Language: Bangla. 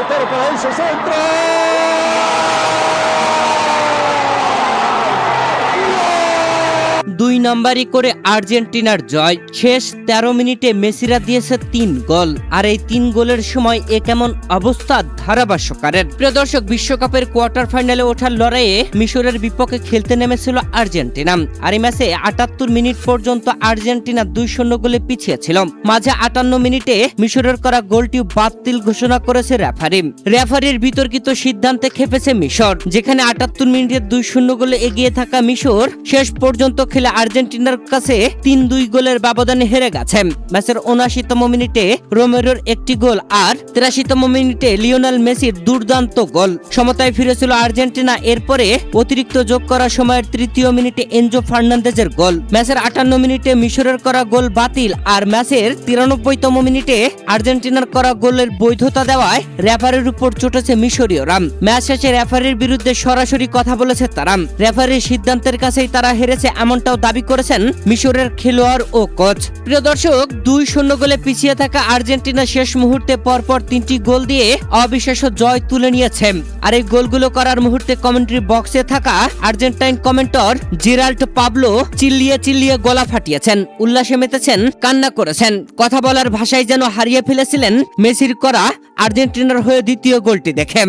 remate para ese centro. দুই নাম্বারই করে আর্জেন্টিনার জয়। শেষ 13 মিনিটে মেসিরা দিয়েছে 3 গোল, আর এই 3 গোলের সময় এ কেমন অবস্থা ধারাভাষ্যকারের। প্রিয় দর্শক, বিশ্বকাপের কোয়ার্টার ফাইনালে ওঠার লড়াইয়ে মিশরের বিপক্ষে খেলতে নেমেছিল আর্জেন্টিনা, আর এই ম্যাচে 78 মিনিট পর্যন্ত আর্জেন্টিনা 2-0 গোলে পিছিয়ে ছিল। মাঝে 58 মিনিটে মিশরের করা গোলটি বাতিল ঘোষণা করেছে রেফারির বিতর্কিত সিদ্ধান্তে খেপেছে মিশর, যেখানে 78 মিনিটে 2-0 গোলে এগিয়ে থাকা মিশর শেষ পর্যন্ত খেলে আর্জেন্টিনার কাছে 3-2 গোলের ব্যবধানে হেরে গেছে। ম্যাচের 79তম মিনিটে রোমেরোর একটি গোল আর 83তম মিনিটে লিওনেল মেসির দুর্দান্ত গোল সমতায় ফিরেছিল আর্জেন্টিনা। এরপরে অতিরিক্ত যোগ করা সময়ের 3য় মিনিটে এনজো ফার্নান্দেজের গোল। ম্যাচের 58 মিনিটে মিশরের করা গোল বাতিল, আর ম্যাচের 93তম মিনিটে আর্জেন্টিনার করা গোলের বৈধতা দেওয়ায় রেফারির উপর চটেছে মিশরীয়রা। ম্যাচ শেষে রেফারির বিরুদ্ধে সরাসরি কথা বলেছে তারা। রেফারির সিদ্ধান্তের কাছেই তারা হেরেছে এমনটাও দাবি করেছেন মিশরের খেলোয়াড় ও কোচ। প্রিয় দর্শক, 2-0 গোলে পিছিয়ে থাকা আর্জেন্টিনা শেষ মুহূর্তে পরপর 3টি গোল দিয়ে অবিশ্বাস্য জয় তুলে নিয়েছে। আর এই গোলগুলো করার মুহূর্তে কমেন্ট্রি বক্সে থাকা আর্জেন্টাইন কমেন্টর জেরাল্ড পাবলো চিল্লিয়ে চিল্লিয়ে গলা ফাটিয়েছেন, উল্লাসে মেতেছেন, কান্না করেছেন। কথা বলার ভাষায় যেন হারিয়ে ফেলেছিলেন মেসির করা আর্জেন্টিনার হয়ে দ্বিতীয় গোলটি দেখে।